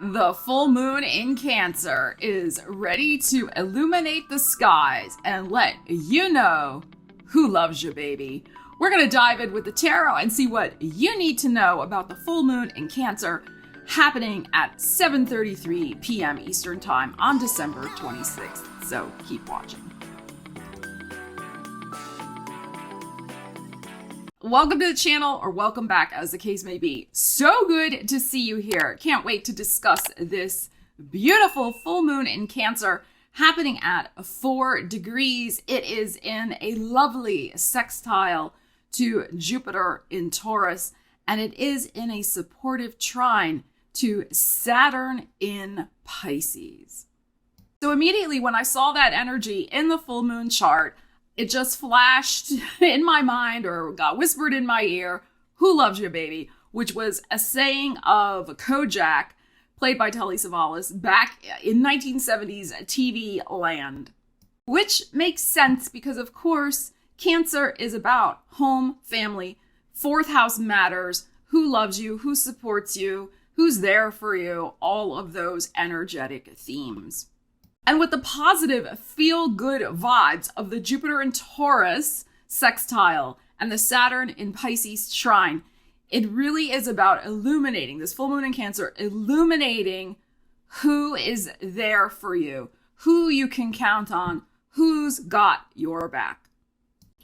The full moon in Cancer is ready to illuminate the skies and let you know who loves you, baby. We're going to dive in with the tarot and see what you need to know about the full moon in Cancer happening at 7:33 p.m. Eastern Time on December 26th. So keep watching. Welcome to the channel, or welcome back as the case may be. So good to see you here. Can't wait to discuss this beautiful full moon in Cancer happening at 4 degrees. It is in a lovely sextile to Jupiter in Taurus, and it is in a supportive trine to Saturn in Pisces. So immediately when I saw that energy in the full moon chart, it just flashed in my mind or got whispered in my ear, "Who loves you, baby?" which was a saying of Kojak, played by Telly Savalas, back in 1970s TV land. Which makes sense because, of course, Cancer is about home, family, fourth house matters, who loves you, who supports you, who's there for you, all of those energetic themes. And with the positive feel-good vibes of the Jupiter in Taurus sextile and the Saturn in Pisces trine, it really is about illuminating, this full moon in Cancer, illuminating who is there for you, who you can count on, who's got your back.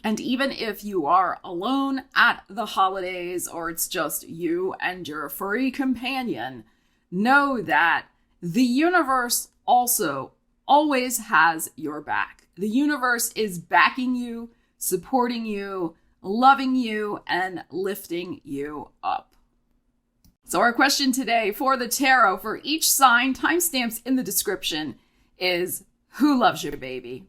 And even if you are alone at the holidays or it's just you and your furry companion, know that the universe also always has your back. The universe is backing you, supporting you, loving you, and lifting you up. So our question today for the tarot for each sign, timestamps in the description, is who loves you, baby?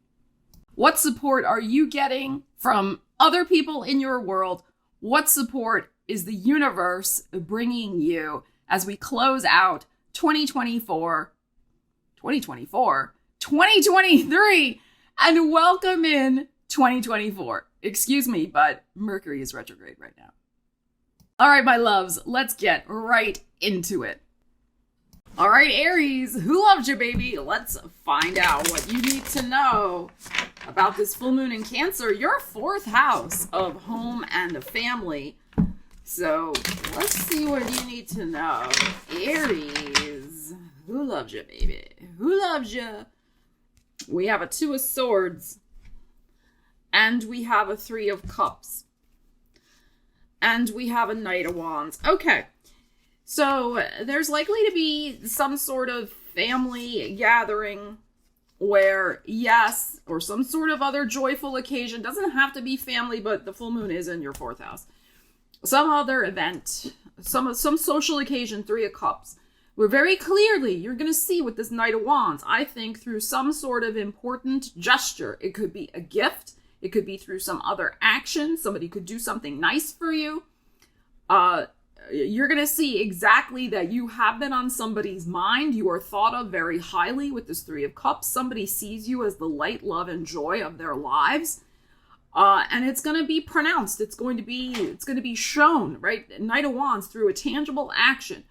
What support are you getting from other people in your world? What support is the universe bringing you as we close out 2023, and welcome in 2024. Excuse me, but Mercury is retrograde right now. All right, my loves, let's get right into it. All right, Aries, who loves you, baby? Let's find out what you need to know about this full moon in Cancer, your fourth house of home and family. So let's see what you need to know. Aries, who loves you, baby? Who loves you? We have a 2 of Swords, and we have a 3 of Cups, and we have a Knight of Wands. Okay, so there's likely to be some sort of family gathering where, yes, or some sort of other joyful occasion, doesn't have to be family, but the full moon is in your 4th house. Some other event, some social occasion, 3 of Cups. We're very clearly, you're going to see with this Knight of Wands, I think through some sort of important gesture. It could be a gift. It could be through some other action. Somebody could do something nice for you. You're going to see exactly that you have been on somebody's mind. You are thought of very highly with this 3 of Cups. Somebody sees you as the light, love, and joy of their lives. And it's going to be pronounced. It's going to be shown, right? Knight of Wands through a tangible action.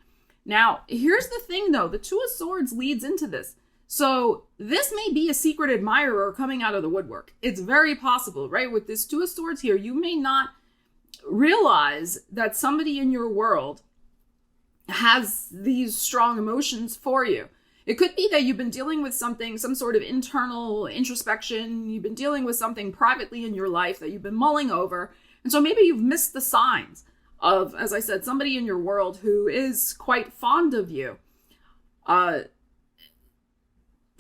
Now, here's the thing, though. The 2 of Swords leads into this. So this may be a secret admirer coming out of the woodwork. It's very possible, right? With this 2 of Swords here, you may not realize that somebody in your world has these strong emotions for you. It could be that you've been dealing with something, some sort of internal introspection. You've been dealing with something privately in your life that you've been mulling over. And so maybe you've missed the signs of, as I said, somebody in your world who is quite fond of you.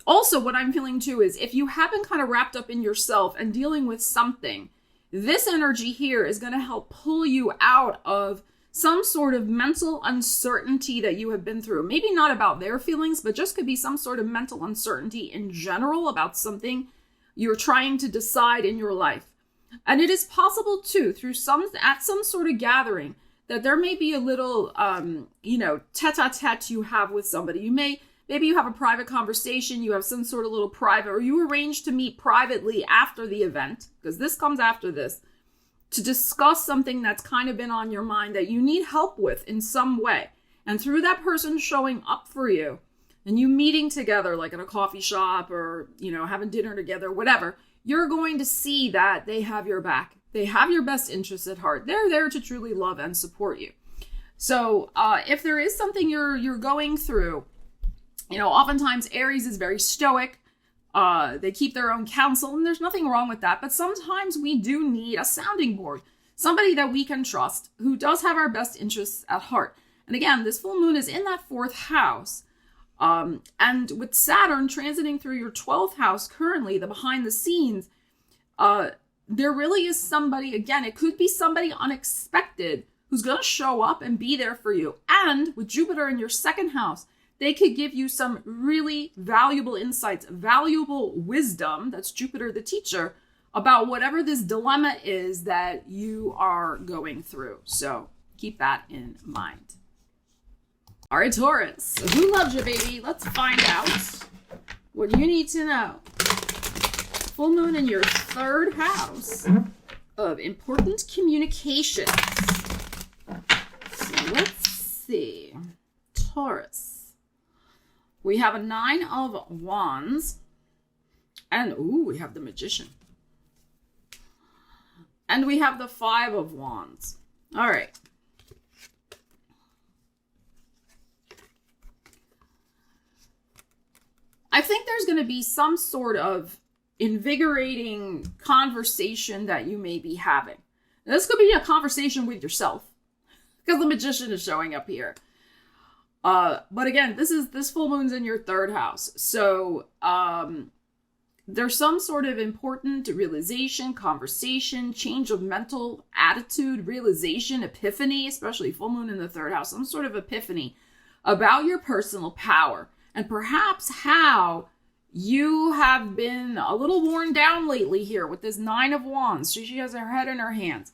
Also, what I'm feeling too is if you have been kind of wrapped up in yourself and dealing with something, this energy here is going to help pull you out of some sort of mental uncertainty that you have been through. Maybe not about their feelings, but just could be some sort of mental uncertainty in general about something you're trying to decide in your life. And it is possible too, at some sort of gathering, that there may be a little, tete-a-tete you have with somebody. Maybe you have a private conversation, you have some sort of little private, or you arrange to meet privately after the event, because this comes after this, to discuss something that's kind of been on your mind that you need help with in some way. And through that person showing up for you and you meeting together, like at a coffee shop or, having dinner together, whatever, you're going to see that they have your back. They have your best interests at heart. They're there to truly love and support you. So if there is something you're going through, oftentimes Aries is very stoic. They keep their own counsel, and there's nothing wrong with that. But sometimes we do need a sounding board, somebody that we can trust, who does have our best interests at heart. And again, this full moon is in that 4th house. And with Saturn transiting through your 12th house currently, the behind the scenes, there really is somebody, again, it could be somebody unexpected who's going to show up and be there for you. And with Jupiter in your 2nd house, they could give you some really valuable insights, valuable wisdom, that's Jupiter the teacher, about whatever this dilemma is that you are going through. So keep that in mind. All right, Taurus, who loves you, baby? Let's find out what you need to know. Full moon in your 3rd house of important communications. So let's see. Taurus. We have a 9 of Wands. And, we have the Magician. And we have the 5 of Wands. All right. I think there's going to be some sort of invigorating conversation that you may be having. Now, this could be a conversation with yourself, because the Magician is showing up here. But again, this full moon's in your 3rd house. So there's some sort of important realization, conversation, change of mental attitude, realization, epiphany, especially full moon in the 3rd house, some sort of epiphany about your personal power. And perhaps how you have been a little worn down lately here with this 9 of Wands. She has her head in her hands.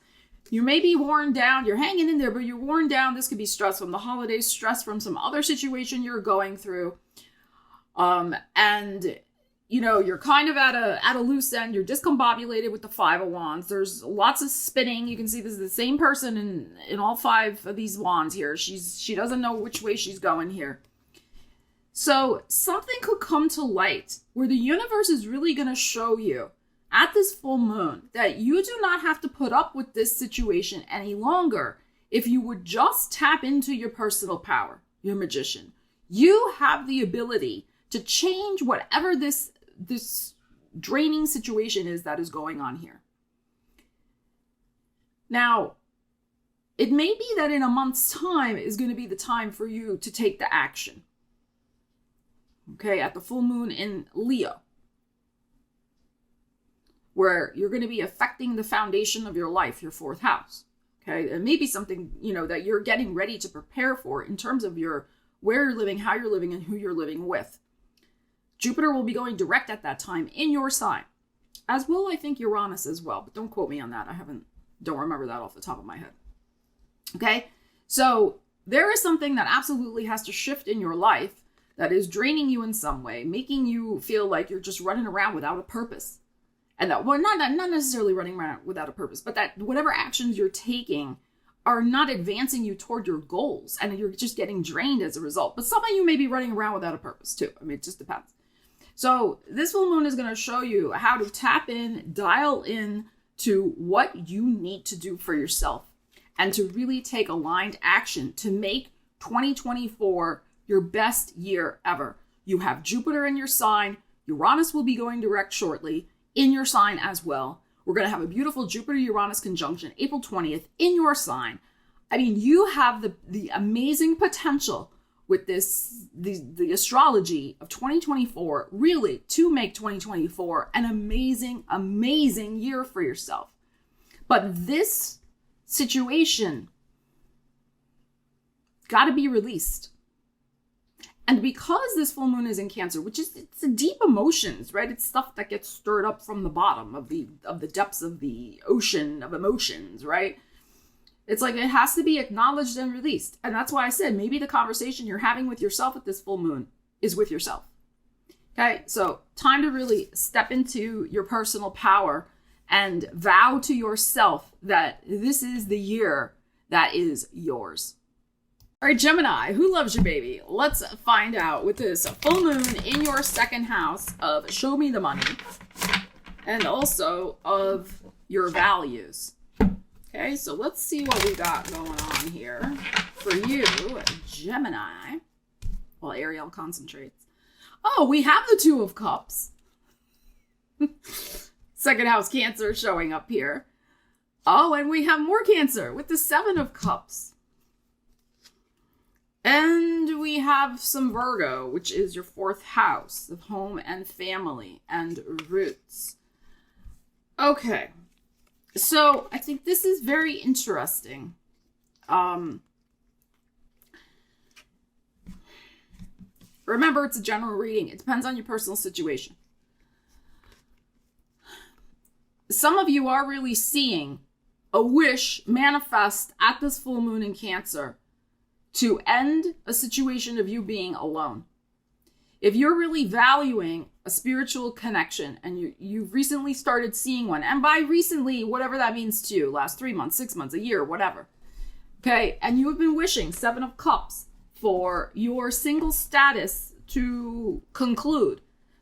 You may be worn down. You're hanging in there, but you're worn down. This could be stress from the holidays, stress from some other situation you're going through. And, you're kind of at a loose end. You're discombobulated with the 5 of Wands. There's lots of spinning. You can see this is the same person in all 5 of these wands here. She doesn't know which way she's going here. So something could come to light where the universe is really going to show you at this full moon that you do not have to put up with this situation any longer if you would just tap into your personal power, your Magician. You have the ability to change whatever this draining situation is that is going on here. Now, it may be that in a month's time is going to be the time for you to take the action. Okay, at the full moon in Leo, where you're going to be affecting the foundation of your life, your 4th house. Okay, it may be something, that you're getting ready to prepare for in terms of where you're living, how you're living, and who you're living with. Jupiter will be going direct at that time in your sign, as will, I think, Uranus as well. But don't quote me on that. Don't remember that off the top of my head. Okay, so there is something that absolutely has to shift in your life that is draining you in some way, making you feel like you're just running around without a purpose. And that, well, not necessarily running around without a purpose, but that whatever actions you're taking are not advancing you toward your goals, and you're just getting drained as a result. But some of you may be running around without a purpose too. I mean, it just depends. So this full moon is going to show you how to tap in, dial in to what you need to do for yourself, and to really take aligned action to make 2024 your best year ever. You have Jupiter in your sign. Uranus will be going direct shortly in your sign as well. We're going to have a beautiful Jupiter-Uranus conjunction April 20th in your sign. I mean, you have the amazing potential with the astrology of 2024 really to make 2024 an amazing, amazing year for yourself. But this situation got to be released. And because this full moon is in Cancer, it's a deep emotions, right? It's stuff that gets stirred up from the bottom of the depths of the ocean of emotions, right? It's like it has to be acknowledged and released. And that's why I said maybe the conversation you're having with yourself at this full moon is with yourself. Okay, so time to really step into your personal power and vow to yourself that this is the year that is yours. All right, Gemini, who loves you, baby? Let's find out with this full moon in your second house of show me the money and also of your values. Okay, so let's see what we got going on here for you, Gemini. While Ariel concentrates. Oh, we have the Two of Cups. Second house Cancer showing up here. Oh, and we have more Cancer with the Seven of Cups. And we have some Virgo, which is your fourth house of home and family and roots. Okay. So I think this is very interesting. Remember, it's a general reading. It depends on your personal situation. Some of you are really seeing a wish manifest at this full moon in Cancer to end a situation of you being alone. If you're really valuing a spiritual connection and you've recently started seeing one, and by recently, whatever that means to you, last 3 months, 6 months, a year, whatever. Okay, and you have been wishing, Seven of Cups, for your single status to conclude.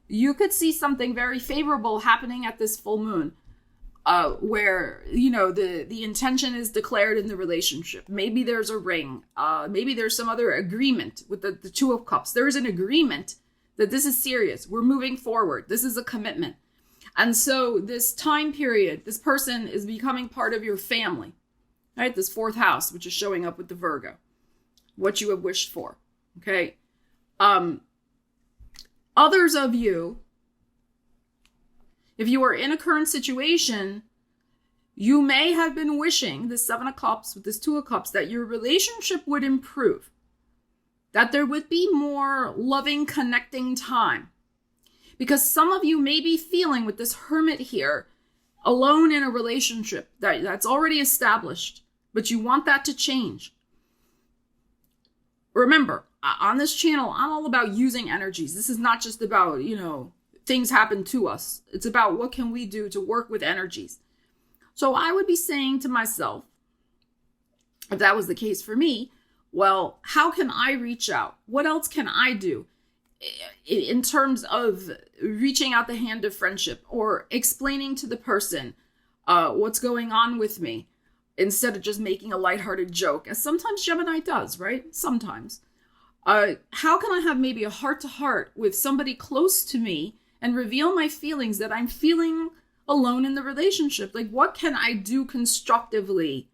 You could see something very favorable happening at this full moon. Where, you know, the intention is declared in the relationship. Maybe there's a ring. Maybe there's some other agreement with the Two of Cups. There is an agreement that this is serious. We're moving forward. This is a commitment. And so this time period, this person is becoming part of your family, right? This fourth house, which is showing up with the Virgo, what you have wished for, okay? Others of you, if you are in a current situation, you may have been wishing the Seven of Cups with this Two of Cups that your relationship would improve, that there would be more loving, connecting time. Because some of you may be feeling with this Hermit here, alone in a relationship that's already established, but you want that to change. Remember, on this channel, I'm all about using energies. This is not just about, you know, things happen to us. It's about what can we do to work with energies. So I would be saying to myself, if that was the case for me, well, how can I reach out? What else can I do in terms of reaching out the hand of friendship or explaining to the person what's going on with me instead of just making a lighthearted joke, as sometimes Gemini does, right? Sometimes. How can I have maybe a heart-to-heart with somebody close to me and reveal my feelings that I'm feeling alone in the relationship? Like, what can I do constructively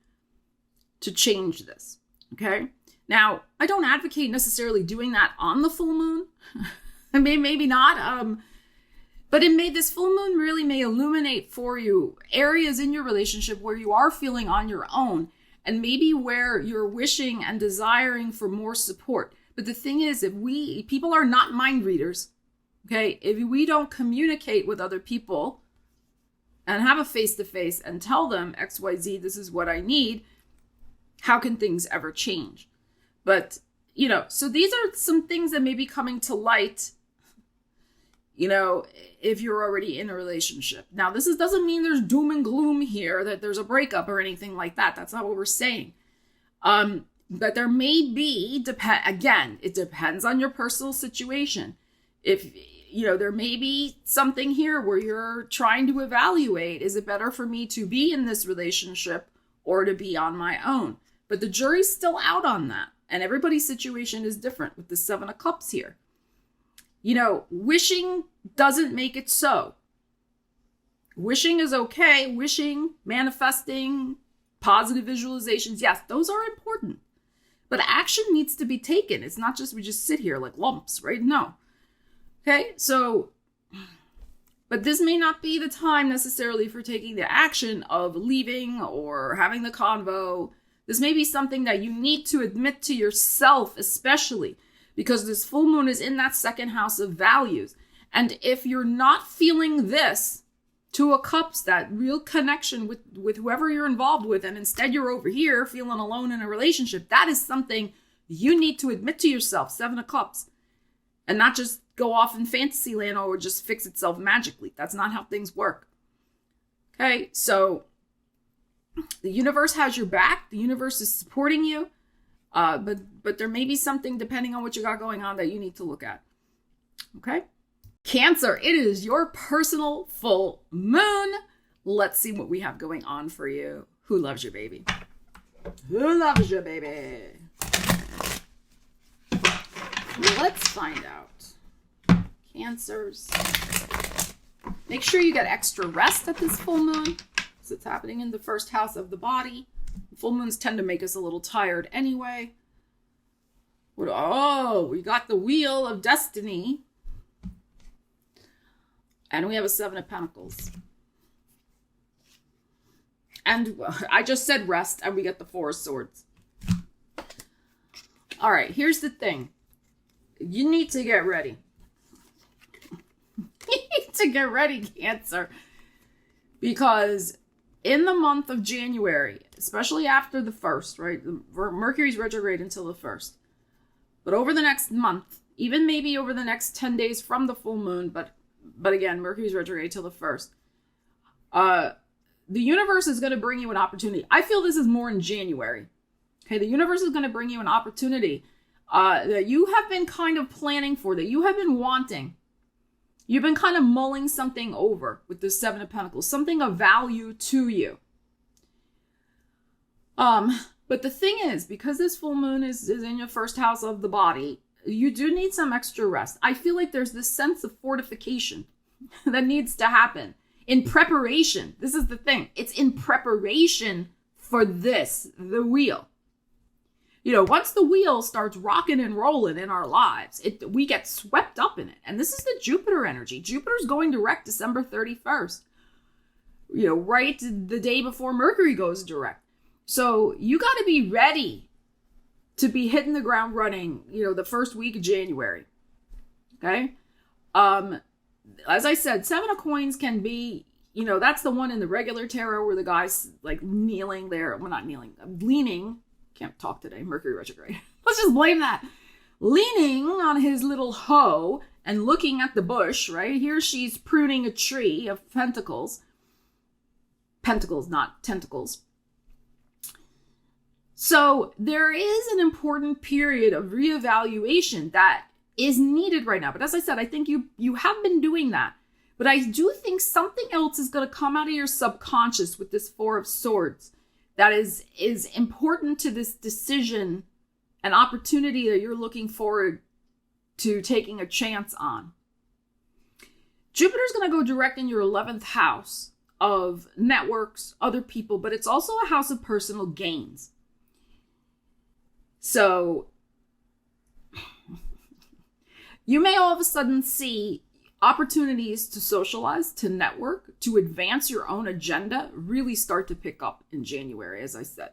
to change this? Okay. Now, I don't advocate necessarily doing that on the full moon. I mean, maybe not. But this full moon really may illuminate for you areas in your relationship where you are feeling on your own and maybe where you're wishing and desiring for more support. But the thing is, people are not mind readers. Okay, if we don't communicate with other people and have a face-to-face and tell them XYZ, this is what I need, how can things ever change? But, you know, so these are some things that may be coming to light, you know, if you're already in a relationship. Now, doesn't mean there's doom and gloom here, that there's a breakup or anything like that. That's not what we're saying. But there may be, again, it depends on your personal situation. If, you know, there may be something here where you're trying to evaluate, is it better for me to be in this relationship or to be on my own? But the jury's still out on that. And everybody's situation is different with the Seven of Cups here. You know, wishing doesn't make it so. Wishing is okay. Wishing, manifesting, positive visualizations, yes, those are important. But action needs to be taken. It's not just we just sit here like lumps, right? No. Okay, so, but this may not be the time necessarily for taking the action of leaving or having the convo. This may be something that you need to admit to yourself, especially because this full moon is in that second house of values. And if you're not feeling this, Two of Cups, that real connection with whoever you're involved with, and instead you're over here feeling alone in a relationship, that is something you need to admit to yourself, Seven of Cups, and not just go off in fantasy land or just fix itself magically. That's not how things work. Okay, so the universe has your back. The universe is supporting you. But there may be something, depending on what you got going on, that you need to look at. Okay? Cancer, it is your personal full moon. Let's see what we have going on for you. Who loves you, baby? Who loves you, baby? Let's find out. Cancers. Make sure you get extra rest at this full moon, because it's happening in the first house of the body. Full moons tend to make us a little tired anyway. Oh, we got the Wheel of Destiny. And we have a Seven of Pentacles. And I just said rest, and we get the Four of Swords. All right, here's the thing. You need to get ready. You need to get ready, Cancer. Because in the month of January, especially after the 1st, right? Mercury's retrograde until the 1st. But over the next month, even maybe over the next 10 days from the full moon, but again, Mercury's retrograde till the 1st. The universe is going to bring you an opportunity. I feel this is more in January. Okay, the universe is going to bring you an opportunity that you have been kind of planning for, that you have been wanting. You've been kind of mulling something over with the Seven of Pentacles, something of value to you. But the thing is, because this full moon is in your first house of the body, you do need some extra rest. I feel like there's this sense of fortification that needs to happen in preparation. This is the thing. It's in preparation for this, the wheel. You know, once the wheel starts rocking and rolling in our lives, we get swept up in it. And this is the Jupiter energy. Jupiter's going direct December 31st. You know, right the day before Mercury goes direct. So you got to be ready to be hitting the ground running, you know, the first week of January. Okay? As I said, Seven of Coins can be, you know, that's the one in the regular tarot where the guy's like kneeling there. Well, not kneeling, leaning. Can't talk today, Mercury retrograde. Let's just blame that. Leaning on his little hoe and looking at the bush, right? Here she's pruning a tree of pentacles. Pentacles, not tentacles. So there is an important period of reevaluation that is needed right now. But as I said, I think you have been doing that. But I do think something else is going to come out of your subconscious with this Four of Swords that is important to this decision, an opportunity that you're looking forward to taking a chance on. Jupiter's going to go direct in your 11th house of networks, other people, but it's also a house of personal gains. So you may all of a sudden see opportunities to socialize, to network, to advance your own agenda really start to pick up in January, as I said.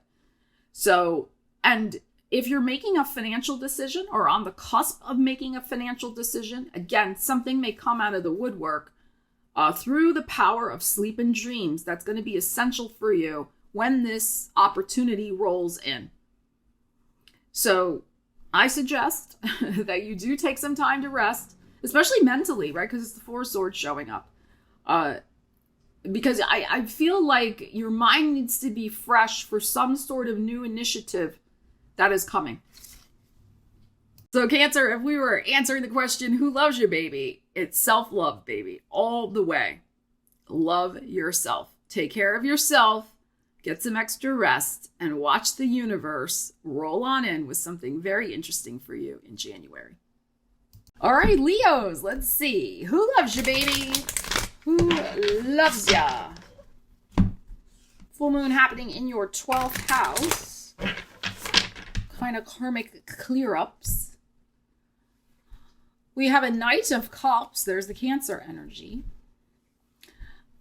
So, and if you're making a financial decision or on the cusp of making a financial decision, again, something may come out of the woodwork through the power of sleep and dreams that's going to be essential for you when this opportunity rolls in. So I suggest that you do take some time to rest, especially mentally, right? Because it's the Four of Swords showing up. Because I feel like your mind needs to be fresh for some sort of new initiative that is coming. So Cancer, if we were answering the question, who loves you, baby? It's self-love, baby, all the way. Love yourself. Take care of yourself. Get some extra rest and watch the universe roll on in with something very interesting for you in January. All right, Leos, let's see. Who loves you, baby? Who loves ya? Full moon happening in your 12th house. Kind of karmic clear-ups. We have a Knight of Cups. There's the Cancer energy.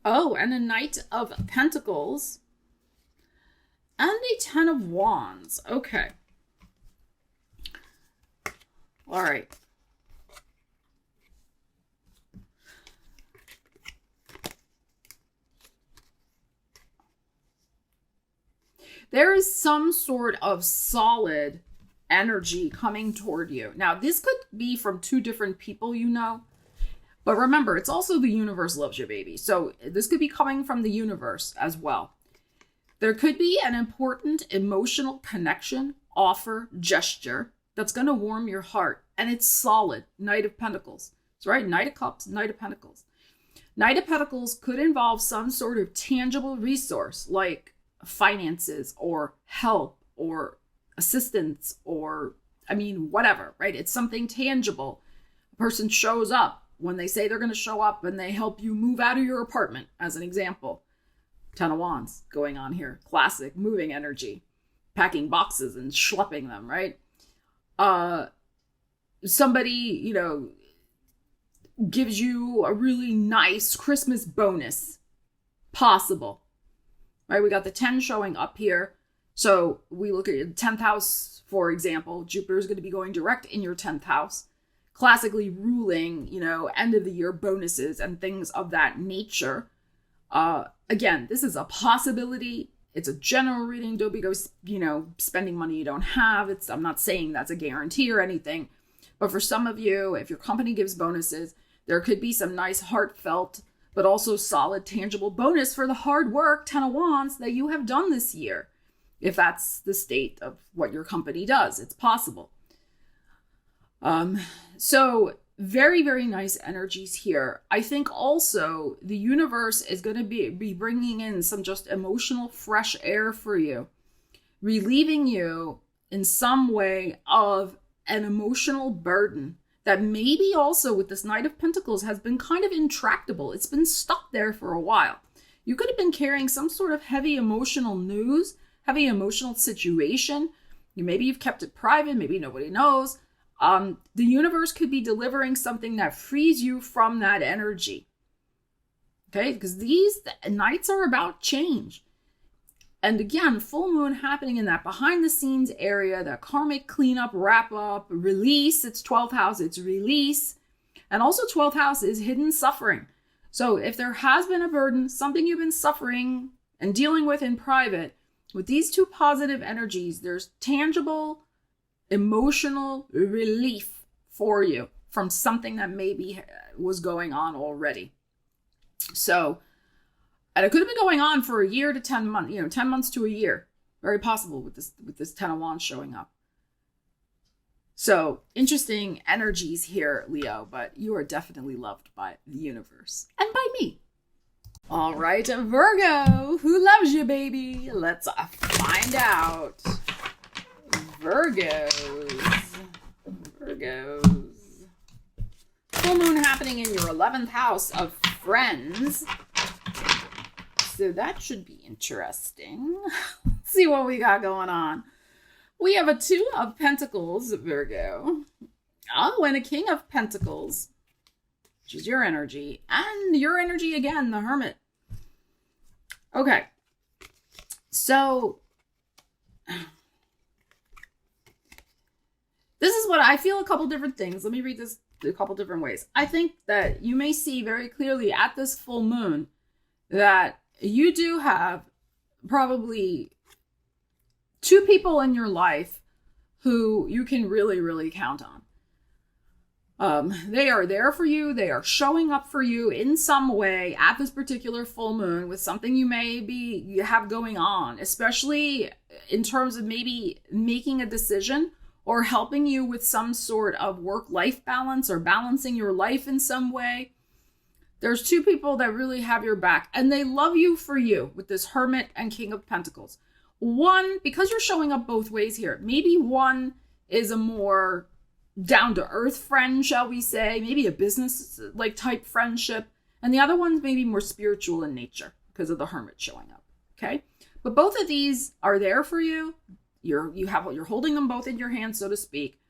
Oh, and a Knight of Pentacles. And a Ten of Wands. Okay. All right. There is some sort of solid energy coming toward you. Now, this could be from two different people, you know. But remember, it's also the universe loves you, baby. So this could be coming from the universe as well. There could be an important emotional connection offer, gesture that's going to warm your heart. And it's solid. Knight of Pentacles. That's right. Knight of Cups, Knight of Pentacles. Knight of Pentacles could involve some sort of tangible resource like finances or help or assistance or, whatever, right? It's something tangible. A person shows up when they say they're going to show up and they help you move out of your apartment, as an example. Ten of Wands going on here. Classic moving energy. Packing boxes and schlepping them, right? Somebody, gives you a really nice Christmas bonus. Possible. Right? We got the 10 showing up here. So we look at your 10th house, for example. Jupiter is going to be going direct in your 10th house. Classically ruling, end of the year bonuses and things of that nature. Again, this is a possibility. It's a general reading. Don't be spending money you don't have. I'm not saying that's a guarantee or anything. But for some of you, if your company gives bonuses, there could be some nice heartfelt, but also solid, tangible bonus for the hard work, 10 of Wands, that you have done this year. If that's the state of what your company does, it's possible. So very, very nice energies here. I think also the universe is going to be bringing in some just emotional fresh air for you, relieving you in some way of an emotional burden that maybe also with this Knight of Pentacles has been kind of intractable. It's been stuck there for a while. You could have been carrying some sort of heavy emotional news, heavy emotional situation. Maybe you've kept it private. Maybe nobody knows. The universe could be delivering something that frees you from that energy. Okay, because these nights are about change. And again, full moon happening in that behind the scenes area, that karmic cleanup, wrap up, release. It's 12th house, it's release. And also 12th house is hidden suffering. So if there has been a burden, something you've been suffering and dealing with in private, with these two positive energies, there's tangible emotional relief for you from something that maybe was going on already. So, and it could have been going on for a year to 10 months, 10 months to a year. Very possible with this 10 of Wands showing up. So interesting energies here, Leo, but you are definitely loved by the universe and by me. All right, Virgo, who loves you, baby? Let's find out. Virgos. Full moon happening in your 11th house of friends. So that should be interesting. Let's see what we got going on. We have a 2 of Pentacles, Virgo. Oh, and a King of Pentacles, which is your energy. And your energy again, the Hermit. Okay. So this is what I feel, a couple different things. Let me read this a couple different ways. I think that you may see very clearly at this full moon that you do have probably 2 people in your life who you can really, really count on. They are there for you. They are showing up for you in some way at this particular full moon with something you have going on, especially in terms of maybe making a decision or helping you with some sort of work-life balance or balancing your life in some way. There's 2 people that really have your back and they love you for you with this Hermit and King of Pentacles. One, because you're showing up both ways here, maybe one is a more down-to-earth friend, shall we say, maybe a business like type friendship, and the other one's maybe more spiritual in nature because of the Hermit showing up. Okay, but both of these are there for you. You're holding them both in your hands, so to speak,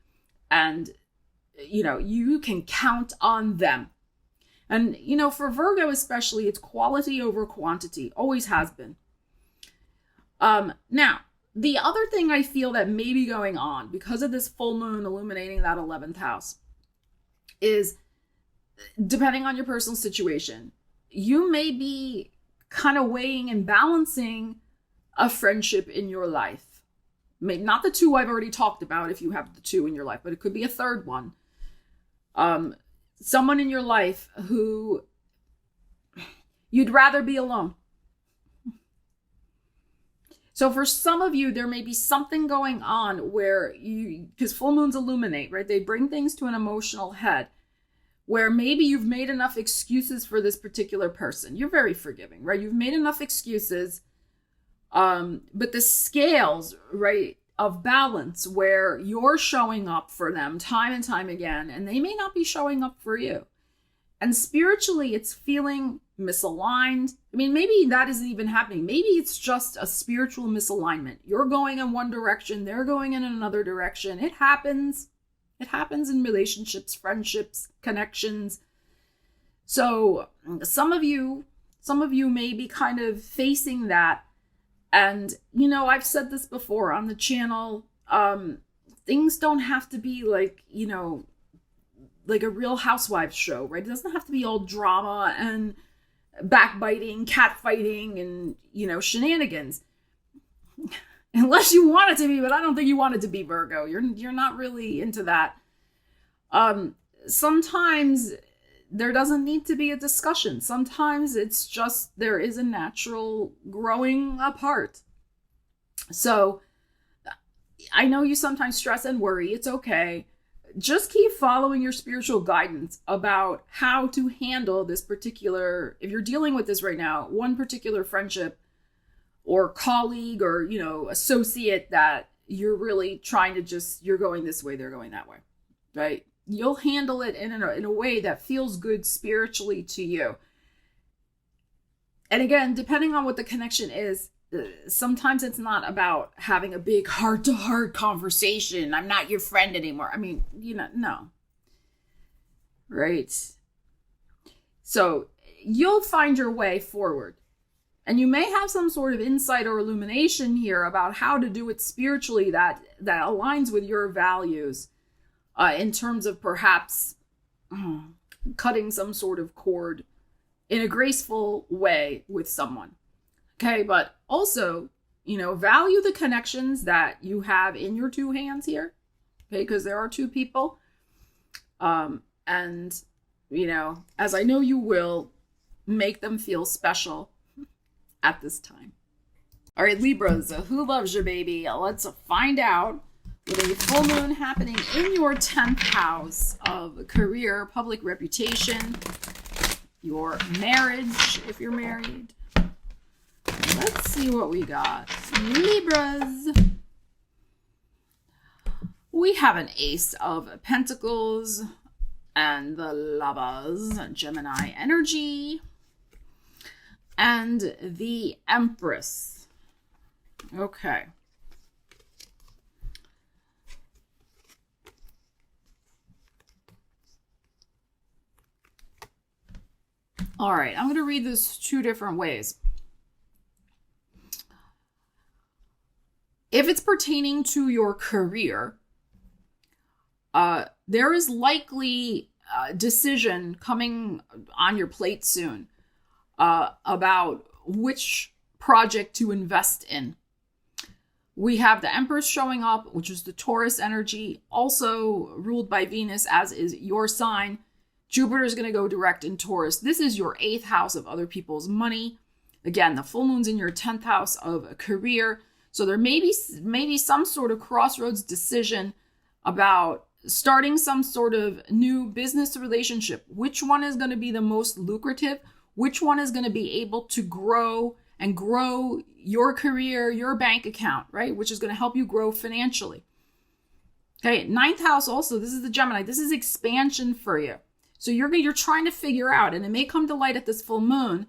and you can count on them. And for Virgo especially, it's quality over quantity, always has been. Now, the other thing I feel that may be going on because of this full moon illuminating that 11th house is, depending on your personal situation, you may be kind of weighing and balancing a friendship in your life. Maybe not the 2 I've already talked about if you have the 2 in your life, but it could be a third one. Someone in your life who you'd rather be alone. So for some of you, there may be something going on where because full moons illuminate, right? They bring things to an emotional head where maybe you've made enough excuses for this particular person. You're very forgiving, right? You've made enough excuses, but the scales, right, of balance where you're showing up for them time and time again, and they may not be showing up for you. And spiritually, it's feeling misaligned. I mean, maybe that isn't even happening. Maybe it's just a spiritual misalignment. You're going in one direction, they're going in another direction. It happens. It happens in relationships, friendships, connections. So some of you may be kind of facing that. And, you know, I've said this before on the channel. Things don't have to be like, you know, like a Real Housewives show, right? It doesn't have to be all drama and backbiting, catfighting, and, you know, shenanigans. Unless you want it to be, but I don't think you want it to be, Virgo. You're not really into that. Sometimes there doesn't need to be a discussion. Sometimes it's just there is a natural growing apart. So I know you sometimes stress and worry. It's okay. Just keep following your spiritual guidance about how to handle this particular, if you're dealing with this right now, one particular friendship or colleague or, you know, associate that you're really trying to just, you're going this way, they're going that way, right? You'll handle it in a way that feels good spiritually to you. And again, depending on what the connection is, sometimes it's not about having a big heart-to-heart conversation. I'm not your friend anymore. I mean, you know, no. Right? So you'll find your way forward. And you may have some sort of insight or illumination here about how to do it spiritually that aligns with your values in terms of perhaps cutting some sort of cord in a graceful way with someone. Okay, but also, you know, value the connections that you have in your two hands here. Okay, because there are two people. And, you know, as I know you will, make them feel special at this time. All right, Libras, who loves you, baby? Let's find out. With a full moon happening in your 10th house of career, public reputation, your marriage, if you're married. Let's see what we got. Libras. We have an Ace of Pentacles and the Lovers, Gemini energy, and the Empress. Okay. All right, I'm going to read this two different ways. If it's pertaining to your career, there is likely a decision coming on your plate soon about which project to invest in. We have the Empress showing up, which is the Taurus energy, also ruled by Venus, as is your sign. Jupiter is going to go direct in Taurus. This is your 8th house of other people's money. Again, the full moon's in your 10th house of career. So there may be some sort of crossroads decision about starting some sort of new business relationship. Which one is going to be the most lucrative? Which one is going to be able to grow your career, your bank account, right? Which is going to help you grow financially. Okay, 9th house also, this is the Gemini. This is expansion for you. So you're trying to figure out, and it may come to light at this full moon,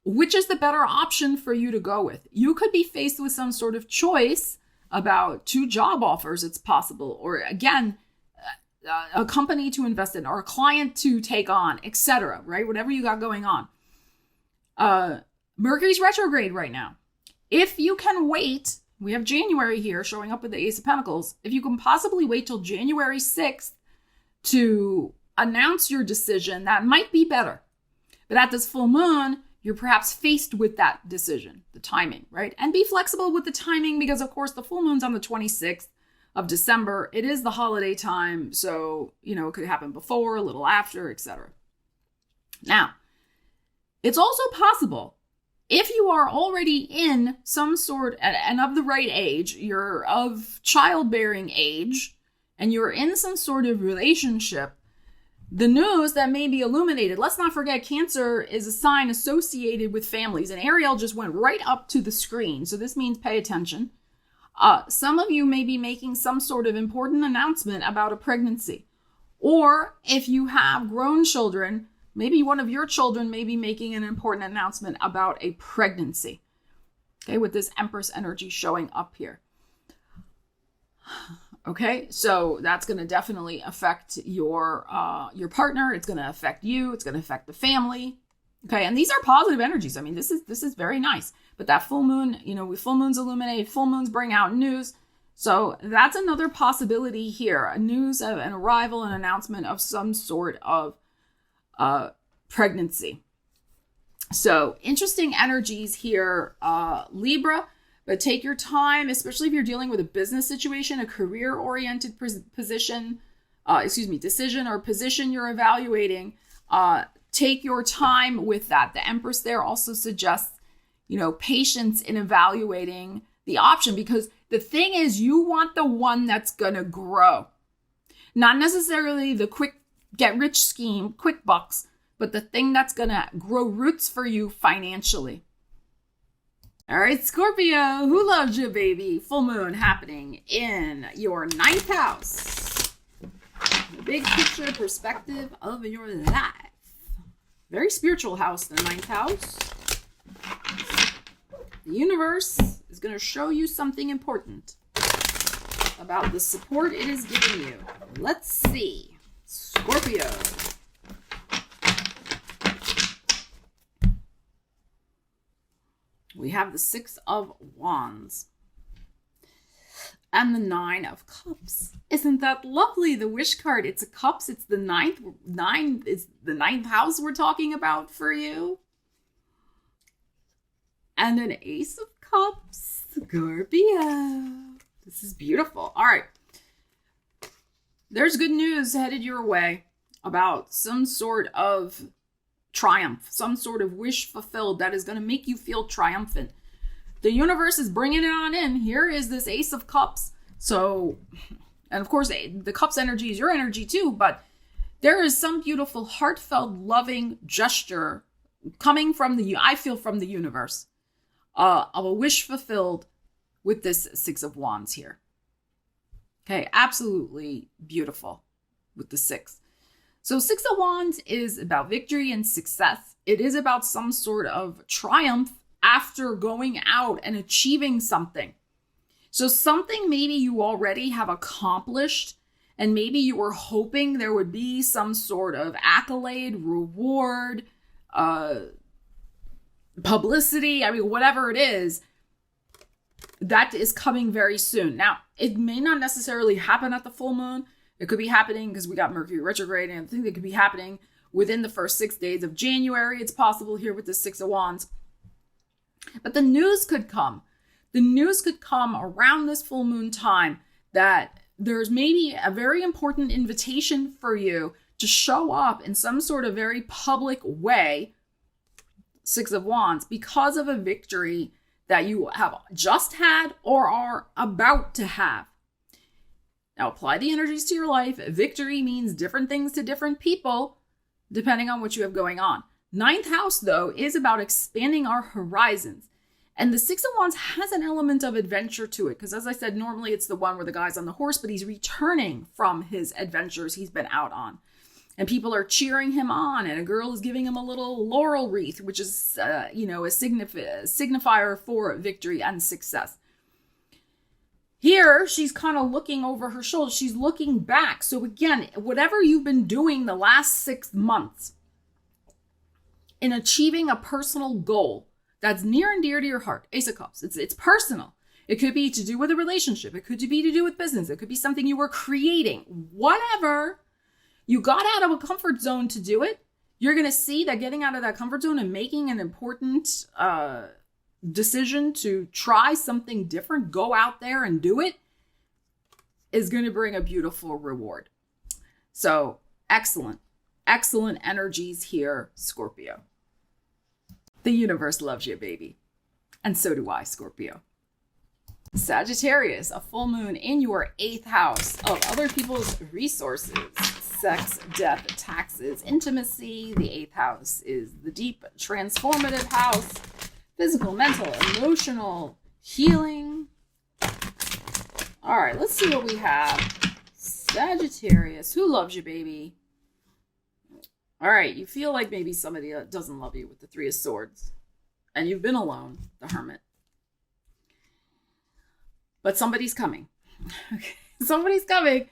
which is the better option for you to go with. You could be faced with some sort of choice about 2 job offers, it's possible, or again, a company to invest in, or a client to take on, etc., right? Whatever you got going on. Mercury's retrograde right now. If you can wait, we have January here showing up with the Ace of Pentacles. If you can possibly wait till January 6th to announce your decision, that might be better. But at this full moon, you're perhaps faced with that decision, the timing, right? And be flexible with the timing because, of course, the full moon's on the 26th of December. It is the holiday time, so, you know, it could happen before, a little after, etc. Now, it's also possible If you are already in some sort, and of the right age, you're of childbearing age, and you're in some sort of relationship, the news that may be illuminated, let's not forget Cancer is a sign associated with families, and Ariel just went right up to the screen, so this means pay attention. Some of you may be making some sort of important announcement about a pregnancy. Or if you have grown children, maybe one of your children may be making an important announcement about a pregnancy. Okay, with this Empress energy showing up here. Okay, so that's going to definitely affect your partner. It's going to affect you. It's going to affect the family. Okay, and these are positive energies. I mean, this is very nice. But that full moon, with full moons illuminate, full moons bring out news. So that's another possibility here. A news of an arrival, an announcement of some sort of pregnancy. So interesting energies here, Libra. But take your time, especially if you're dealing with a business situation, a career-oriented decision or position you're evaluating. Take your time with that. The Empress there also suggests, patience in evaluating the option, because the thing is, you want the one that's going to grow. Not necessarily the quick get-rich scheme, quick bucks, but the thing that's going to grow roots for you financially. All right, Scorpio, who loves you, baby? Full moon happening in your 9th house. The big picture perspective of your life. Very spiritual house, the 9th house. The universe is going to show you something important about the support it is giving you. Let's see. Scorpio. We have the 6 of Wands and the 9 of Cups. Isn't that lovely? The wish card. It's a cups. It's the 9th. 9 is the 9th house we're talking about for you. And an Ace of Cups. Scorpio. This is beautiful. All right. There's good news headed your way about some sort of triumph, some sort of wish fulfilled that is going to make you feel triumphant. The universe is bringing it on in. Here is this Ace of Cups. So, and of course, the Cups energy is your energy too, but there is some beautiful, heartfelt, loving gesture coming from I feel from the universe, of a wish fulfilled with this 6 of Wands here. Okay, absolutely beautiful with the 6. So 6 of Wands is about victory and success. It is about some sort of triumph after going out and achieving something. So something maybe you already have accomplished, and maybe you were hoping there would be some sort of accolade, reward, publicity, whatever it is, that is coming very soon. Now, it may not necessarily happen at the full moon. It could be happening because we got Mercury retrograde, and I think it could be happening within the first 6 days of January. It's possible here with the 6 of Wands. But the news could come. The news could come around this full moon time that there's maybe a very important invitation for you to show up in some sort of very public way, 6 of Wands, because of a victory that you have just had or are about to have. Now, apply the energies to your life. Victory means different things to different people, depending on what you have going on. 9th house, though, is about expanding our horizons. And the 6 of Wands has an element of adventure to it, because as I said, normally it's the one where the guy's on the horse, but he's returning from his adventures he's been out on. And people are cheering him on, and a girl is giving him a little laurel wreath, which is, a signifier for victory and success. Here, she's kind of looking over her shoulder. She's looking back. So again, whatever you've been doing the last 6 months in achieving a personal goal that's near and dear to your heart, Ace of Cups, it's personal. It could be to do with a relationship. It could be to do with business. It could be something you were creating. Whatever. You got out of a comfort zone to do it. You're going to see that getting out of that comfort zone and making an important decision to try something different, go out there and do it, is going to bring a beautiful reward. So excellent, excellent energies here, Scorpio. The universe loves you, baby. And so do I, Scorpio. Sagittarius, a full moon in your 8th house of other people's resources, sex, death, taxes, intimacy. The 8th house is the deep, transformative house, physical, mental, emotional, healing. All right, let's see what we have. Sagittarius, who loves you, baby? All right, you feel like maybe somebody doesn't love you with the 3 of Swords, and you've been alone, the Hermit. But somebody's coming. Somebody's coming.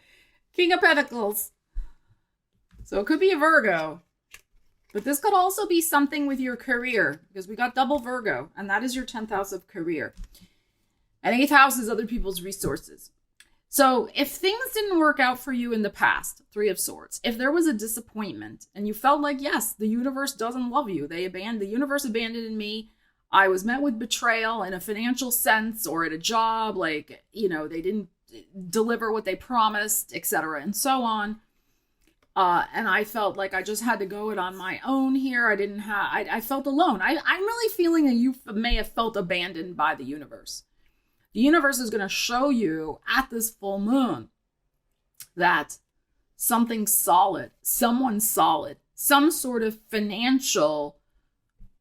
King of Pentacles. So it could be a Virgo. But this could also be something with your career, because we got double Virgo, and that is your 10th house of career. And 8th house is other people's resources. So if things didn't work out for you in the past, 3 of Swords, if there was a disappointment and you felt like, yes, the universe doesn't love you, the universe abandoned me, I was met with betrayal in a financial sense or at a job, like, you know, they didn't deliver what they promised, etc., and so on. And I felt like I just had to go it on my own here. I felt alone. I'm really feeling that you may have felt abandoned by the universe. The universe is going to show you at this full moon that something solid, someone solid, some sort of financial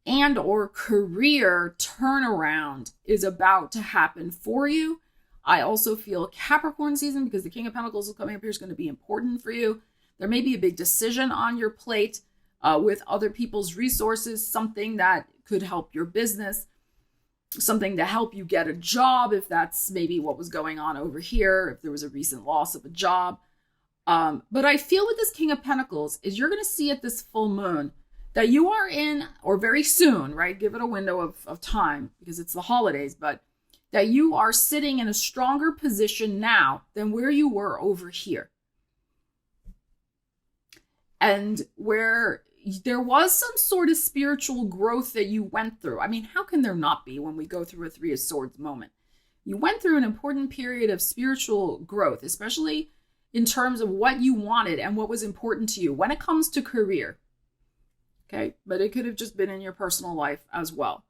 and or career turnaround is about to happen for you. I also feel Capricorn season, because the King of Pentacles is coming up here, is going to be important for you. There may be a big decision on your plate with other people's resources, something that could help your business, something to help you get a job, if that's maybe what was going on over here, if there was a recent loss of a job. But I feel with this King of Pentacles is you're going to see at this full moon that you are in, or very soon, right? Give it a window of time because it's the holidays, but that you are sitting in a stronger position now than where you were over here. And where there was some sort of spiritual growth that you went through. I mean, how can there not be when we go through a 3 of Swords moment? You went through an important period of spiritual growth, especially in terms of what you wanted and what was important to you when it comes to career. Okay, but it could have just been in your personal life as well.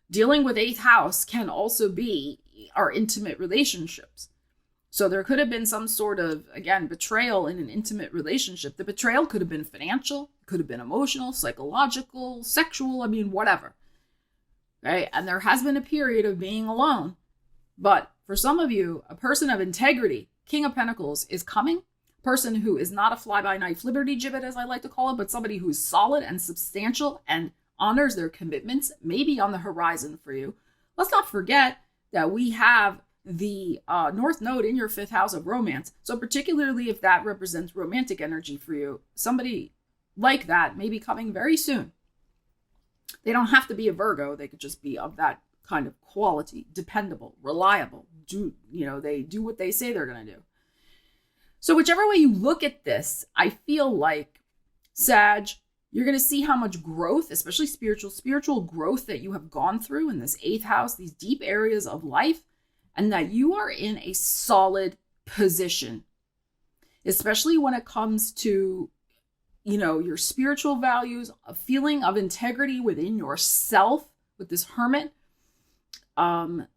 Dealing with 8th house can also be our intimate relationships. So there could have been some sort of, again, betrayal in an intimate relationship. The betrayal could have been financial, could have been emotional, psychological, sexual, I mean, whatever. Right? And there has been a period of being alone. But for some of you, a person of integrity, King of Pentacles, is coming. Person who is not a fly-by-night Liberty gibbet, as I like to call it, but somebody who's solid and substantial and honors their commitments, may be on the horizon for you. Let's not forget that we have the North Node in your 5th house of romance. So particularly if that represents romantic energy for you, somebody like that may be coming very soon. They don't have to be a Virgo. They could just be of that kind of quality, dependable, reliable. They do what they say they're going to do. So whichever way you look at this, I feel like, Sag, you're going to see how much growth, especially spiritual growth that you have gone through in this 8th house, these deep areas of life, and that you are in a solid position, especially when it comes to, your spiritual values, a feeling of integrity within yourself with this Hermit. And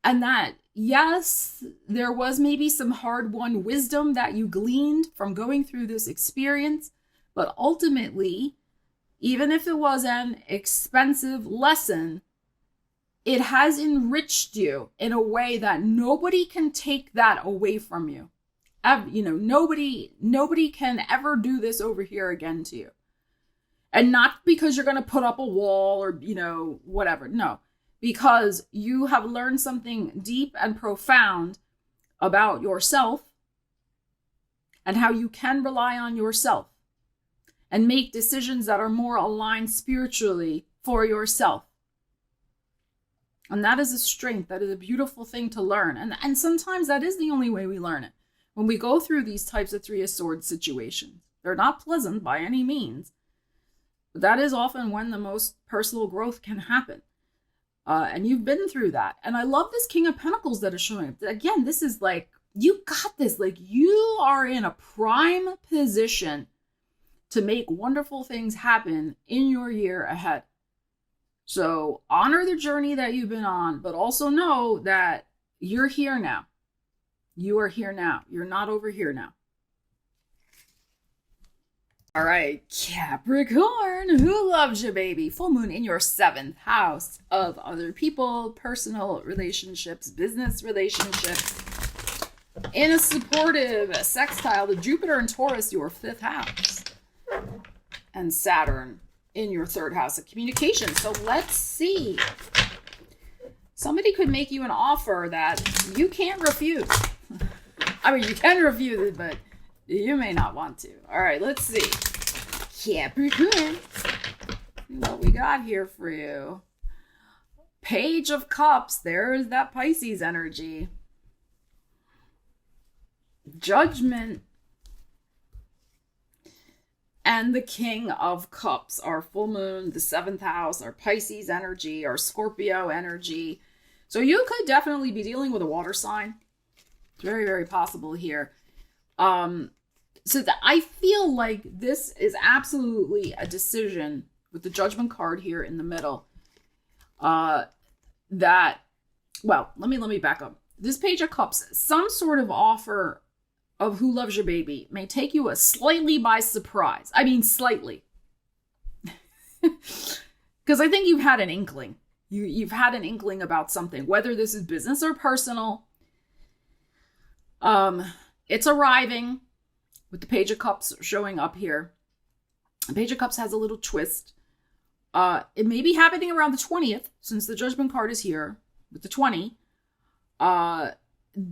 that, yes, there was maybe some hard-won wisdom that you gleaned from going through this experience, but ultimately, even if it was an expensive lesson, it has enriched you in a way that nobody can take that away from you. Nobody can ever do this over here again to you. And not because you're going to put up a wall or, whatever. No, because you have learned something deep and profound about yourself and how you can rely on yourself and make decisions that are more aligned spiritually for yourself. And that is a strength. That is a beautiful thing to learn. And sometimes that is the only way we learn it. When we go through these types of 3 of Swords situations, they're not pleasant by any means. But that is often when the most personal growth can happen. And you've been through that. And I love this King of Pentacles that is showing up. Again, this is like, you got this. Like, you are in a prime position to make wonderful things happen in your year ahead. So honor the journey that you've been on, but also know that you're here now. You are here now. You're not over here now. All right, Capricorn, who loves you, baby? Full moon in your 7th house of other people, personal relationships, business relationships. In a supportive sextile to Jupiter and Taurus, your 5th house. And Saturn in your 3rd house of communication. So let's see. Somebody could make you an offer that you can't refuse. I mean, you can refuse it, but you may not want to. All right, let's see. Capricorn, what we got here for you? Page of Cups. There's that Pisces energy. Judgment. And the King of Cups. Our full moon, the 7th house, our Pisces energy, our Scorpio energy. So you could definitely be dealing with a water sign. It's very, very possible here. So that I feel like this is absolutely a decision with the Judgment card here in the middle. Well, let me back up. This Page of Cups, some sort of offer of who loves your baby may take you slightly by surprise. I mean, slightly. Because I think you've had an inkling. You've had an inkling about something, whether this is business or personal. It's arriving with the Page of Cups showing up here. The Page of Cups has a little twist. It may be happening around the 20th, since the Judgment card is here with the 20.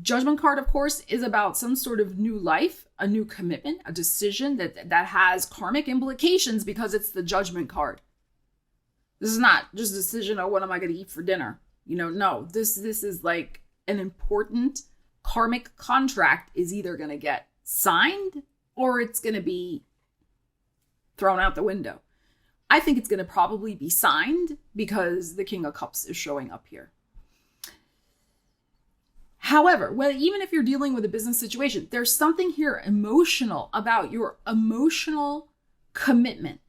Judgment card, of course, is about some sort of new life, a new commitment, a decision that has karmic implications because it's the Judgment card. This is not just a decision, oh, what am I going to eat for dinner? No, this is like an important karmic contract is either going to get signed or it's going to be thrown out the window. I think it's going to probably be signed because the King of Cups is showing up here. However, even if you're dealing with a business situation, there's something here emotional about your emotional commitment.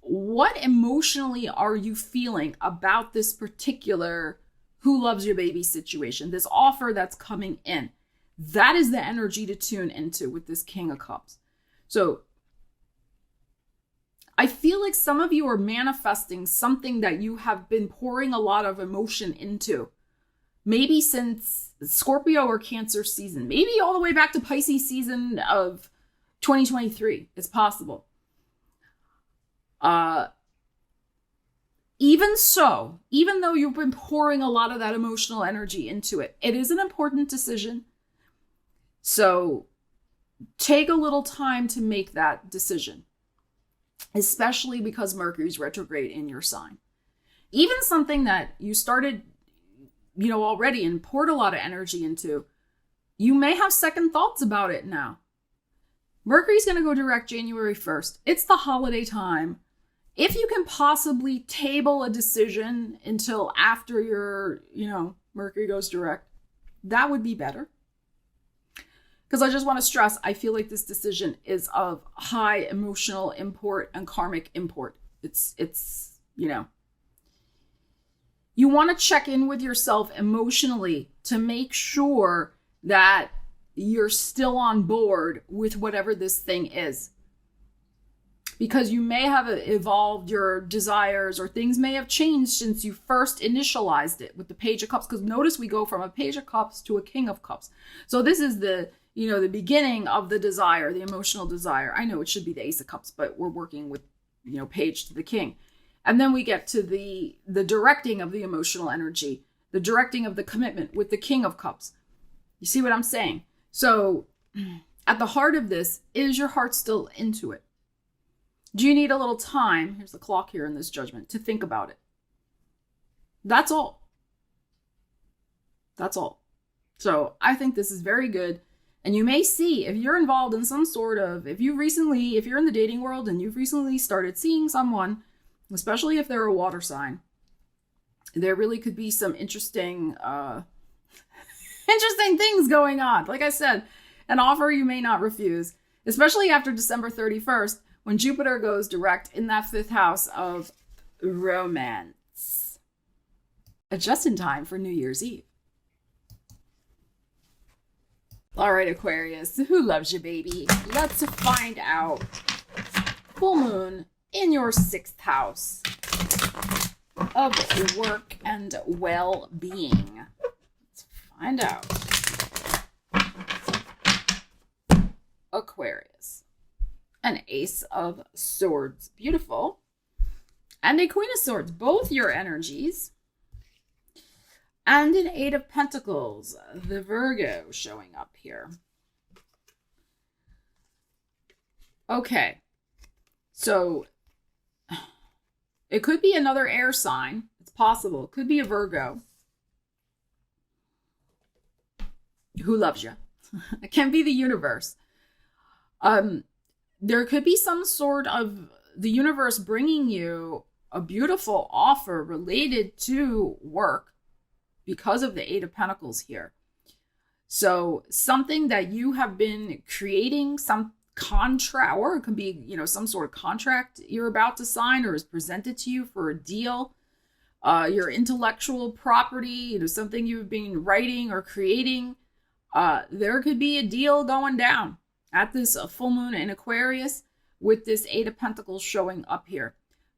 What emotionally are you feeling about this particular who loves your baby situation, this offer that's coming in? That is the energy to tune into with this King of Cups. So I feel like some of you are manifesting something that you have been pouring a lot of emotion into. Maybe since Scorpio or Cancer season, maybe all the way back to Pisces season of 2023. It's possible. Even so, even though you've been pouring a lot of that emotional energy into it, it is an important decision. So take a little time to make that decision, especially because Mercury's retrograde in your sign. Even something that you started, already and poured a lot of energy into, you may have second thoughts about it now. Mercury's going to go direct January 1st. It's the holiday time. If you can possibly table a decision until after your, Mercury goes direct, that would be better. Because I just want to stress, I feel like this decision is of high emotional import and karmic import. It's you want to check in with yourself emotionally to make sure that you're still on board with whatever this thing is. Because you may have evolved your desires or things may have changed since you first initialized it with the Page of Cups. Because notice we go from a Page of Cups to a King of Cups. So this is the beginning of the desire, the emotional desire. I know it should be the Ace of Cups, but we're working with, Page to the King. And then we get to the directing of the emotional energy, the directing of the commitment with the King of Cups. You see what I'm saying? So at the heart of this, is your heart still into it? Do you need a little time, here's the clock here in this judgment, to think about it? That's all. That's all. So I think this is very good. And you may see, if you're involved in some sort of, if you're in the dating world and you've recently started seeing someone, especially if they're a water sign, there really could be some interesting things going on. Like I said, an offer you may not refuse, especially after December 31st, when Jupiter goes direct in that 5th house of romance. Just in time for New Year's Eve. All right, Aquarius, who loves you, baby? Let's find out. Full moon in your 6th house of work and well-being. Let's find out. Aquarius. An Ace of Swords. Beautiful. And a Queen of Swords. Both your energies. And an 8 of Pentacles. The Virgo showing up here. Okay. So, it could be another air sign. It's possible. It could be a Virgo who loves you. It can be the universe. There could be some sort of the universe bringing you a beautiful offer related to work because of the 8 of Pentacles here. So something that you have been creating, some contract, or it could be, some sort of contract you're about to sign or is presented to you for a deal. Your intellectual property, something you've been writing or creating. There could be a deal going down at this full moon in Aquarius with this 8 of Pentacles showing up here.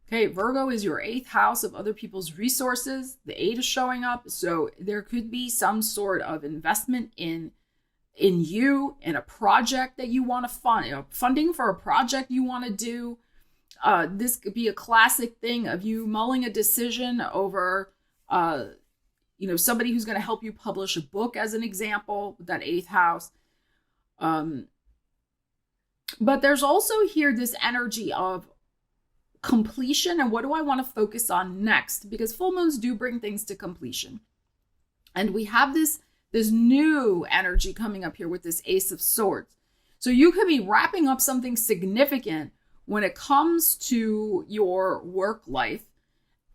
Okay, Virgo is your 8th house of other people's resources. The 8 is showing up. So there could be some sort of investment in you, in a project that you want to fund, funding for a project you want to do. This could be a classic thing of you mulling a decision over, somebody who's going to help you publish a book, as an example, with that 8th house. But there's also here this energy of completion, and what do I want to focus on next? Because full moons do bring things to completion. And we have this new energy coming up here with this Ace of Swords. So you could be wrapping up something significant when it comes to your work life,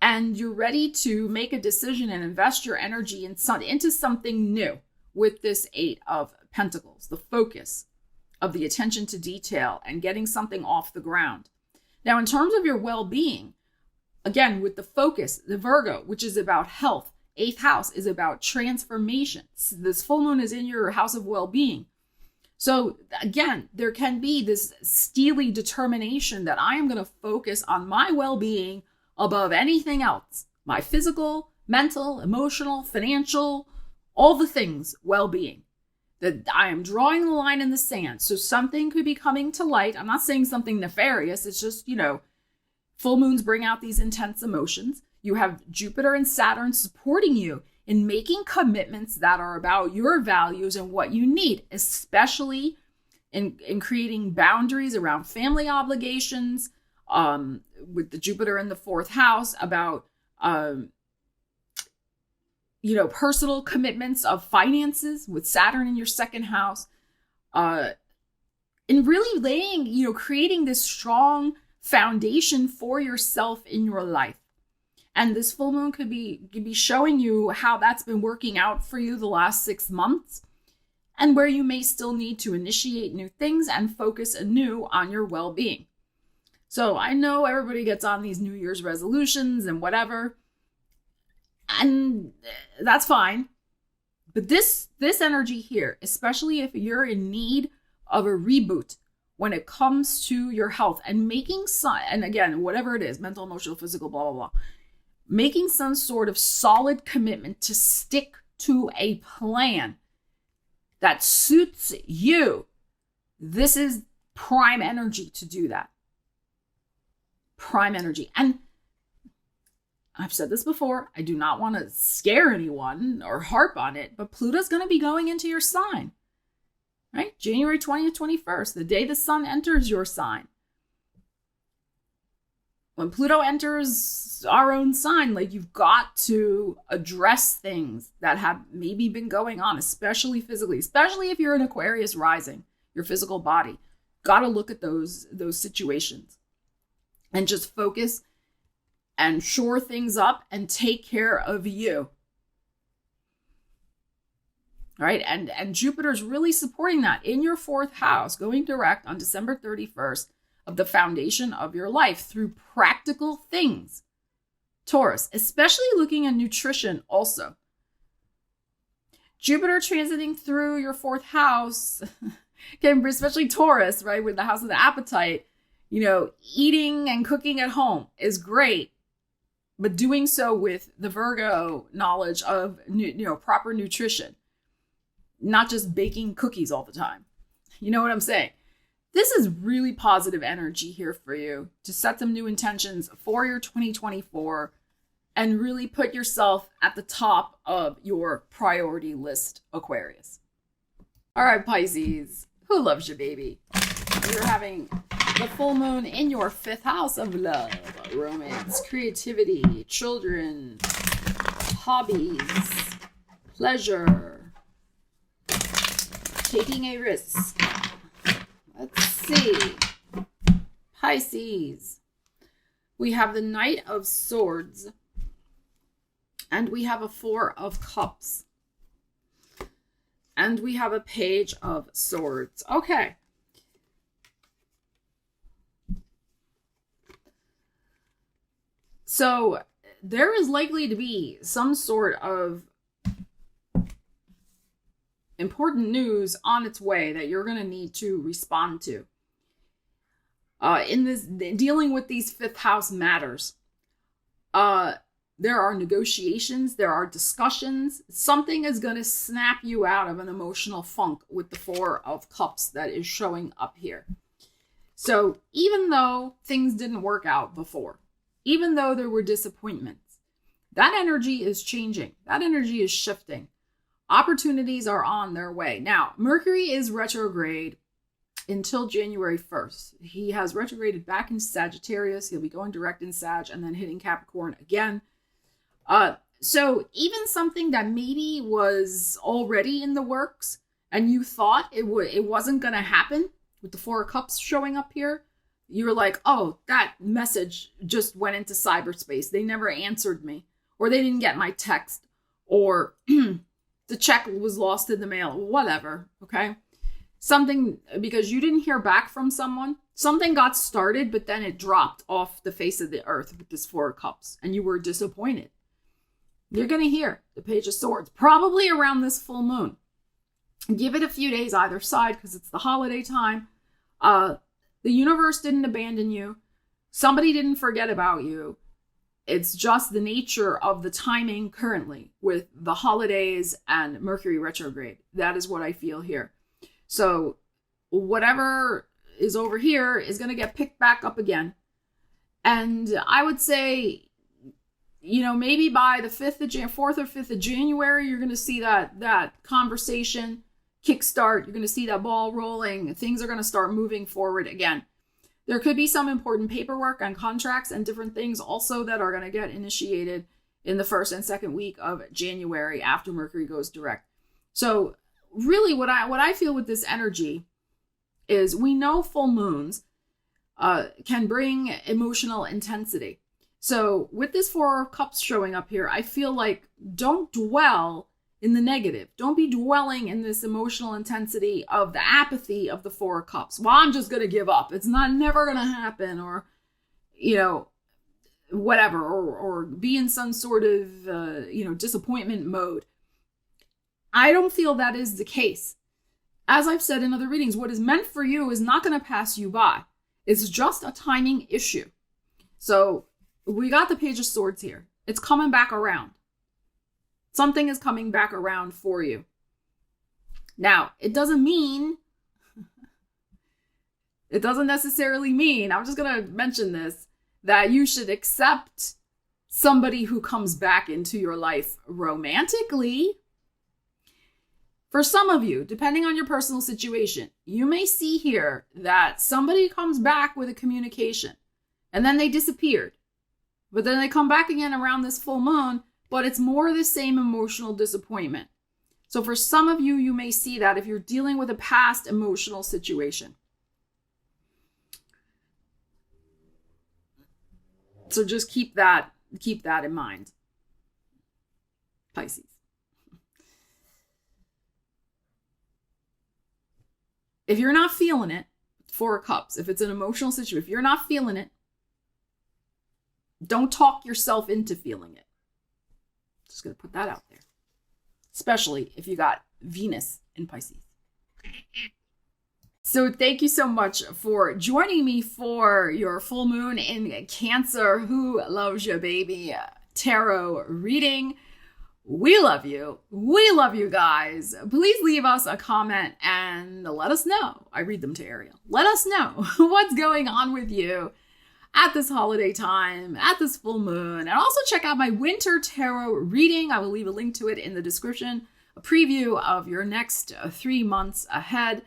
and you're ready to make a decision and invest your energy into something new with this 8 of Pentacles, the focus of the attention to detail and getting something off the ground. Now, in terms of your well-being, again, with the focus, the Virgo, which is about health, 8th house is about transformation. This full moon is in your house of well-being. So again, there can be this steely determination that I am going to focus on my well-being above anything else. My physical, mental, emotional, financial, all the things, well-being. That I am drawing the line in the sand. So something could be coming to light. I'm not saying something nefarious. It's just, full moons bring out these intense emotions. You have Jupiter and Saturn supporting you in making commitments that are about your values and what you need, especially in creating boundaries around family obligations, with the Jupiter in the 4th house, about personal commitments of finances with Saturn in your 2nd house, and really laying, creating this strong foundation for yourself in your life. And this full moon could be showing you how that's been working out for you the last 6 months, and where you may still need to initiate new things and focus anew on your well-being. So I know everybody gets on these New Year's resolutions and whatever, and that's fine. But this energy here, especially if you're in need of a reboot when it comes to your health and making and again, whatever it is, mental, emotional, physical, blah, blah, blah, making some sort of solid commitment to stick to a plan that suits you. This is prime energy to do that. Prime energy. And I've said this before, I do not want to scare anyone or harp on it, but Pluto's going to be going into your sign, right? January 20th, 21st, the day the sun enters your sign. When Pluto enters our own sign, you've got to address things that have maybe been going on, especially physically, especially if you're an Aquarius rising, your physical body. Got to look at those situations and just focus and shore things up and take care of you. All right, and Jupiter's really supporting that in your 4th house, going direct on December 31st of the foundation of your life through practical things. Taurus, especially looking at nutrition also. Jupiter transiting through your 4th house, especially Taurus, right, with the house of the appetite. You know, eating and cooking at home is great, but doing so with the Virgo knowledge of, proper nutrition, not just baking cookies all the time. You know what I'm saying? This is really positive energy here for you to set some new intentions for your 2024 and really put yourself at the top of your priority list, Aquarius. All right, Pisces, who loves you, baby? You're having the full moon in your 5th house of love, romance, creativity, children, hobbies, pleasure, taking a risk. Let's see. Pisces. We have the Knight of Swords. And we have a 4 of Cups. And we have a Page of Swords. Okay. So there is likely to be some sort of important news on its way that you're going to need to respond to. In this, dealing with these 5th house matters. There are negotiations, there are discussions. Something is going to snap you out of an emotional funk with the 4 of Cups that is showing up here. So even though things didn't work out before, even though there were disappointments, that energy is changing. That energy is shifting. Opportunities are on their way. Now, Mercury is retrograde until January 1st. He has retrograded back in Sagittarius. He'll be going direct in Sag and then hitting Capricorn again. So even something that maybe was already in the works and you thought it wasn't going to happen with the 4 of Cups showing up here, you were like, oh, that message just went into cyberspace. They never answered me, or they didn't get my text, or the check was lost in the mail, whatever, okay? Something, because you didn't hear back from someone, something got started, but then it dropped off the face of the earth with this 4 of Cups, and you were disappointed. You're going to hear the Page of Swords, probably around this full moon. Give it a few days either side, because it's the holiday time. The universe didn't abandon you. Somebody didn't forget about you. It's just the nature of the timing currently with the holidays and Mercury retrograde. That is what I feel here. So whatever is over here is going to get picked back up again. And I would say, maybe by the 4th or 5th of January, you're going to see that conversation kickstart. You're going to see that ball rolling. Things are going to start moving forward again. There could be some important paperwork and contracts and different things also that are going to get initiated in the 1st and 2nd week of January after Mercury goes direct. So really what I feel with this energy is we know full moons can bring emotional intensity. So with this 4 of Cups showing up here, I feel like don't dwell in the negative. Don't be dwelling in this emotional intensity of the apathy of the 4 of Cups. Well, I'm just going to give up. It's never going to happen, or, whatever, or be in some sort of, disappointment mode. I don't feel that is the case. As I've said in other readings, what is meant for you is not going to pass you by. It's just a timing issue. So we got the Page of Swords here. It's coming back around. Something is coming back around for you. Now, it doesn't necessarily mean, I'm just going to mention this, that you should accept somebody who comes back into your life romantically. For some of you, depending on your personal situation, you may see here that somebody comes back with a communication and then they disappeared. But then they come back again around this full moon, but it's more the same emotional disappointment. So for some of you, you may see that if you're dealing with a past emotional situation. So just keep that in mind, Pisces. If you're not feeling it, 4 of Cups, if it's an emotional situation, if you're not feeling it, Don't talk yourself into feeling it. Just going to put that out there. Especially if you got Venus in Pisces. So thank you so much for joining me for your full moon in Cancer. Who loves your baby tarot reading? We love you. We love you guys. Please leave us a comment and let us know. I read them to Ariel. Let us know what's going on with you at this holiday time, at this full moon. And also check out my winter tarot reading. I will leave a link to it in the description. A preview of your next 3 months ahead,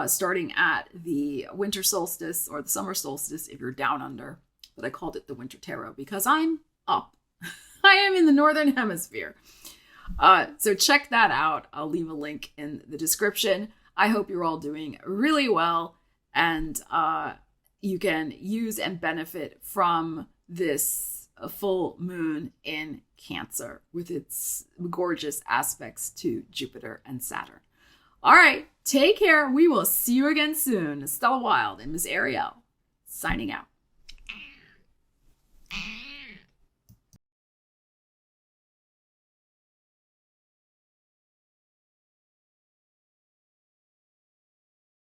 starting at the winter solstice or the summer solstice if you're down under. But I called it the winter tarot because I'm up. I am in the Northern Hemisphere. So check that out. I'll leave a link in the description. I hope you're all doing really well and you can use and benefit from this full moon in Cancer with its gorgeous aspects to Jupiter and Saturn. All right, take care. We will see you again soon. Stella Wilde and Miss Ariel signing out.